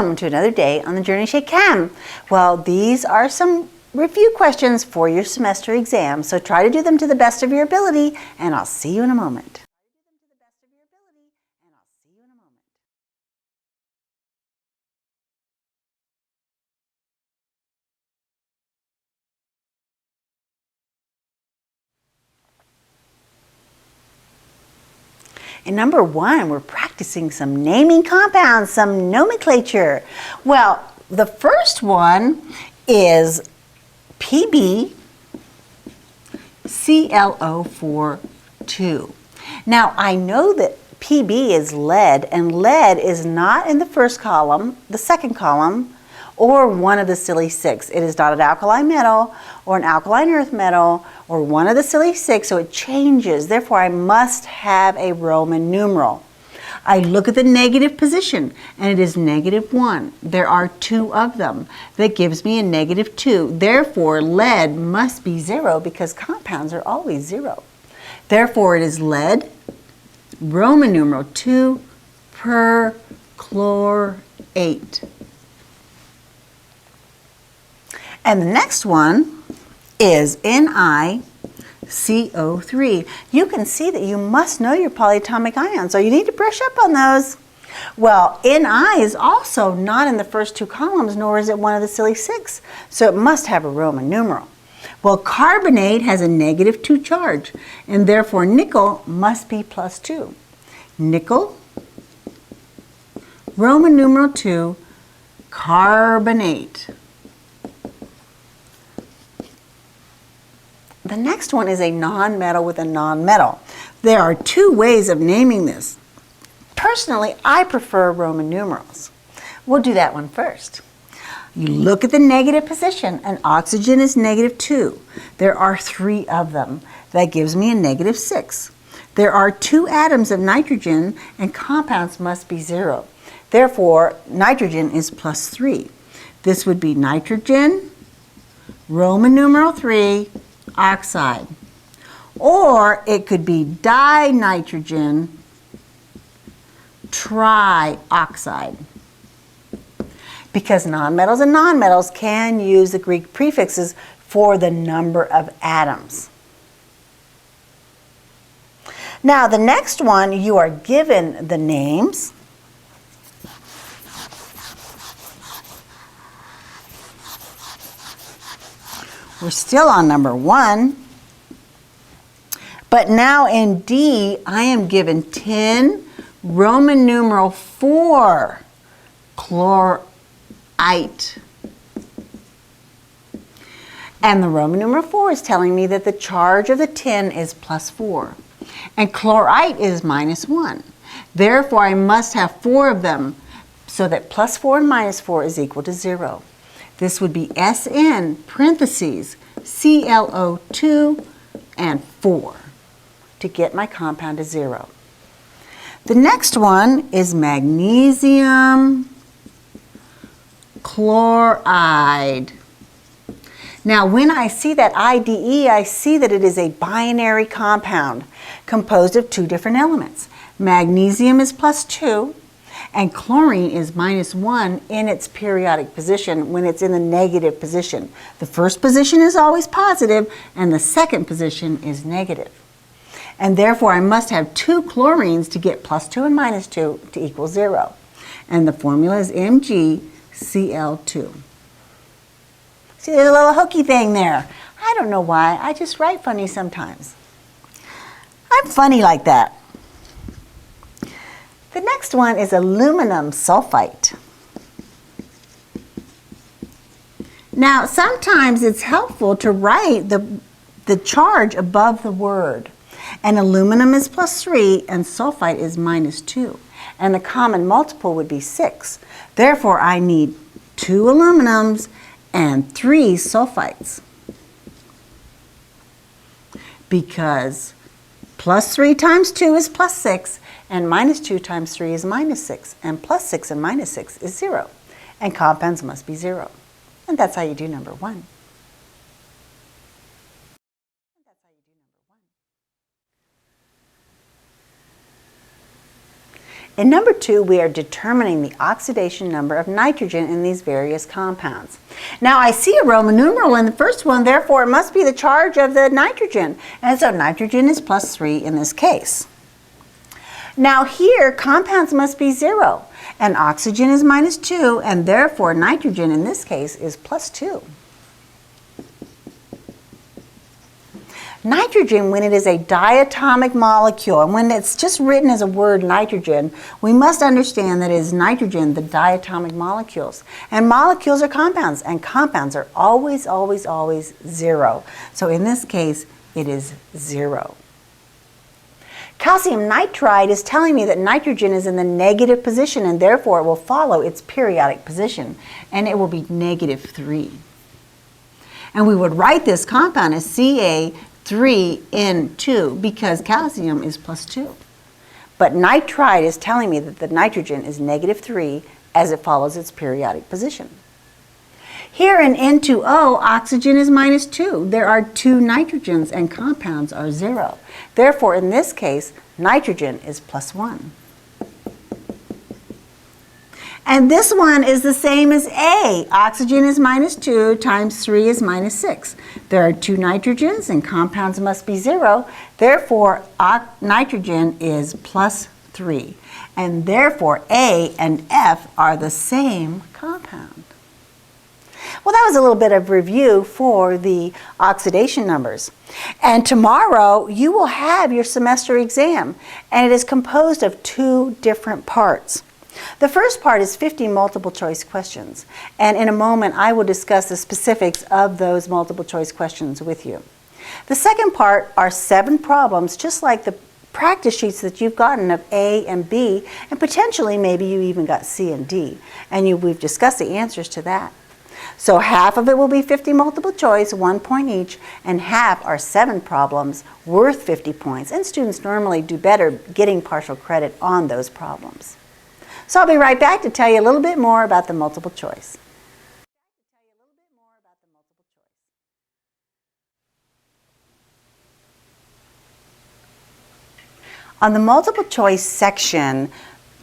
Welcome to another day on the Journey Shake Chem. Well, these are some review questions for your semester exam, so try to do them to the best of your ability, and I'll see you in a moment. In number 1, we're practicing some naming compounds, some nomenclature. Well, the first one is PbClO42. Now, I know that Pb is lead, and lead is not in the first column, the second column, or one of the silly 6. It is not an alkali metal or an alkaline earth metal or one of the silly 6, so it changes. Therefore, I must have a Roman numeral. I look at the negative position, and it is -1. There are 2 of them. That gives me a -2. Therefore, lead must be 0 because compounds are always 0. Therefore, it is lead, Roman numeral 2, perchlorate. And the next one is NiCO3. You can see that you must know your polyatomic ions, so you need to brush up on those. Well, Ni is also not in the first 2 columns, nor is it one of the silly 6, so it must have a Roman numeral. Well, carbonate has a -2 charge, and therefore nickel must be +2. Nickel, Roman numeral 2, carbonate. The next one is a nonmetal with a nonmetal. There are 2 ways of naming this. Personally, I prefer Roman numerals. We'll do that one first. You look at the negative position, and oxygen is -2. There are 3 of them. That gives me a -6. There are 2 atoms of nitrogen, and compounds must be 0. Therefore, nitrogen is +3. This would be nitrogen, Roman numeral 3, oxide. Or it could be dinitrogen trioxide. Because nonmetals and nonmetals can use the Greek prefixes for the number of atoms. Now, the next one, you are given the names. We're still on number 1. But now in D, I am given tin, Roman numeral 4, chlorite. And the Roman numeral 4 is telling me that the charge of the tin is +4. And chlorite is -1. Therefore, I must have 4 of them so that +4 and -4 is equal to 0. This would be Sn parentheses ClO2 and 4 to get my compound to 0. The next one is magnesium chloride. Now, when I see that IDE, I see that it is a binary compound composed of 2 different elements. Magnesium is +2, and chlorine is -1 in its periodic position when it's in the negative position. The first position is always positive, and the second position is negative. And therefore, I must have 2 chlorines to get +2 and -2 to equal 0. And the formula is MgCl2. See, there's a little hooky thing there. I don't know why. I just write funny sometimes. I'm funny like that. The next one is aluminum sulfite. Now, sometimes it's helpful to write the charge above the word. And aluminum is +3 and sulfite is -2. And the common multiple would be 6. Therefore, I need 2 aluminums and 3 sulfites. Because +3 times 2 is +6, and -2 times 3 is -6, and +6 and -6 is 0. And compounds must be 0. And that's how you do number 1. In number 2, we are determining the oxidation number of nitrogen in these various compounds. Now I see a Roman numeral in the first one, therefore it must be the charge of the nitrogen. And so nitrogen is +3 in this case. Now here, compounds must be 0, and oxygen is -2, and therefore nitrogen in this case is +2. Nitrogen, when it is a diatomic molecule, and when it's just written as a word nitrogen, we must understand that it is nitrogen, the diatomic molecules. And molecules are compounds, and compounds are always, always, always 0. So in this case, it is 0. Calcium nitride is telling me that nitrogen is in the negative position, and therefore it will follow its periodic position, and it will be -3. And we would write this compound as Ca3N2 because calcium is +2. But nitride is telling me that the nitrogen is -3 as it follows its periodic position. Here in N2O, oxygen is -2. There are 2 nitrogens and compounds are 0. Therefore, in this case, nitrogen is +1. And this one is the same as A. Oxygen is -2 times 3 is -6. There are 2 nitrogens and compounds must be 0. Therefore, nitrogen is +3. And therefore, A and F are the same compound. Well, that was a little bit of review for the oxidation numbers. And tomorrow, you will have your semester exam, and it is composed of 2 different parts. The first part is 50 multiple choice questions, and in a moment, I will discuss the specifics of those multiple choice questions with you. The second part are 7 problems, just like the practice sheets that you've gotten of A and B, and potentially maybe you even got C and D, and we've discussed the answers to that. So half of it will be 50 multiple choice, 1 point each, and half are 7 problems worth 50 points. And students normally do better getting partial credit on those problems. So I'll be right back to tell you a little bit more about the multiple choice. On the multiple choice section,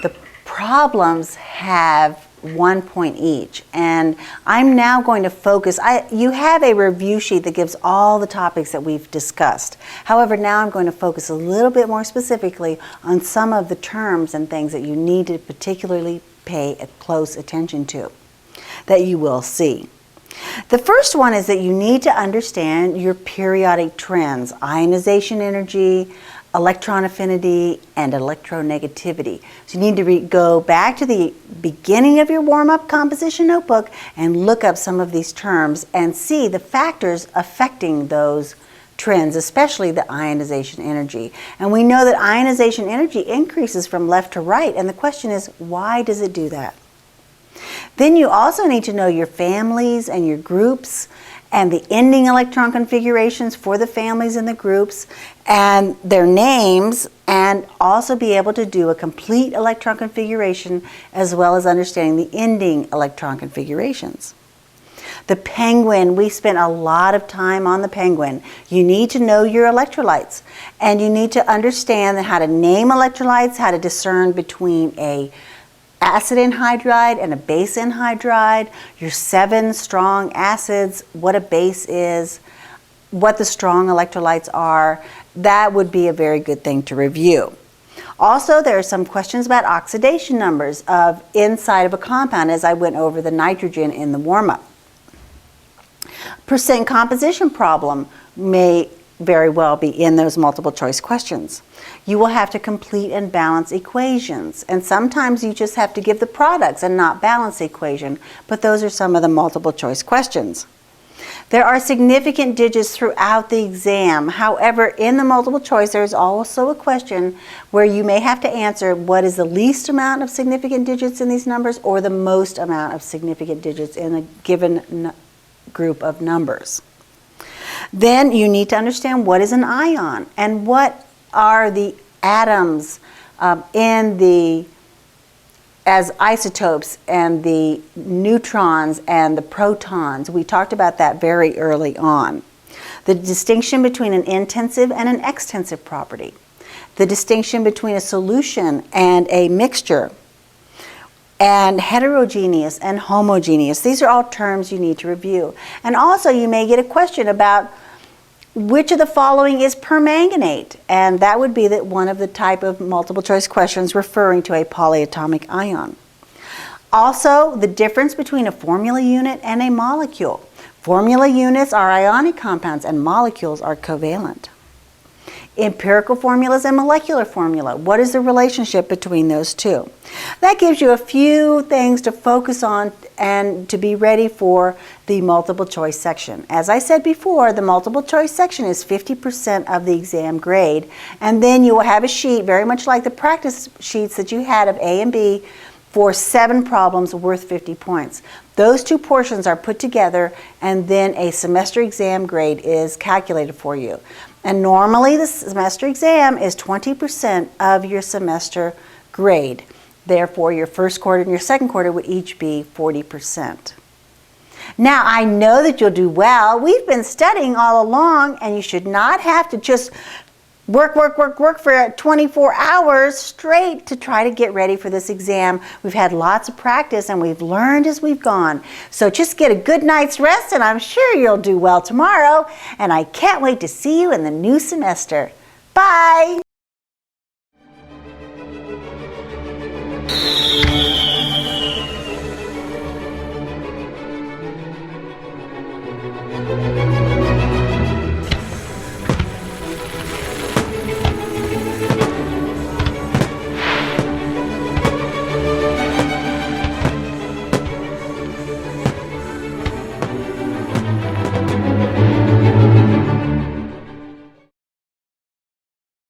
the problems have 1 point each, and I'm now going to focus. You have a review sheet that gives all the topics that we've discussed. However, now I'm going to focus a little bit more specifically on some of the terms and things that you need to particularly pay close attention to, that you will see. The first one is that you need to understand your periodic trends, ionization energy, electron affinity, and electronegativity. So you need to go back to the beginning of your warm-up composition notebook and look up some of these terms and see the factors affecting those trends, especially the ionization energy. And we know that ionization energy increases from left to right, and the question is, why does it do that? Then you also need to know your families and your groups and the ending electron configurations for the families and the groups and their names, and also be able to do a complete electron configuration as well as understanding the ending electron configurations. The penguin, we spent a lot of time on the penguin. You need to know your electrolytes, and you need to understand how to name electrolytes, how to discern between a acid anhydride and a base anhydride, your 7 strong acids, what a base is, what the strong electrolytes are. That would be a very good thing to review. Also, there are some questions about oxidation numbers of inside of a compound, as I went over the nitrogen in the warm-up. Percent composition problem may very well be in those multiple choice questions. You will have to complete and balance equations, and sometimes you just have to give the products and not balance the equation, but those are some of the multiple choice questions. There are significant digits throughout the exam. However, in the multiple choice, there's also a question where you may have to answer what is the least amount of significant digits in these numbers or the most amount of significant digits in a given group of numbers. Then you need to understand what is an ion and what are the atoms as isotopes and the neutrons and the protons. We talked about that very early on. The distinction between an intensive and an extensive property. the distinction between a solution and a mixture, and heterogeneous and homogeneous. These are all terms you need to review. And also you may get a question about which of the following is permanganate, and that would be one of the type of multiple choice questions referring to a polyatomic ion. Also, the difference between a formula unit and a molecule. Formula units are ionic compounds and molecules are covalent. Empirical formulas and molecular formula. What is the relationship between those two? That gives you a few things to focus on and to be ready for the multiple choice section. As I said before, the multiple choice section is 50% of the exam grade, and then you will have a sheet very much like the practice sheets that you had of A and B for 7 problems worth 50 points. Those two portions are put together and then a semester exam grade is calculated for you. And normally the semester exam is 20% of your semester grade. Therefore, your first quarter and your second quarter would each be 40%. Now, I know that you'll do well. We've been studying all along, and you should not have to just work for 24 hours straight to try to get ready for this exam. We've had lots of practice and we've learned as we've gone. So just get a good night's rest and I'm sure you'll do well tomorrow. And I can't wait to see you in the new semester. Bye!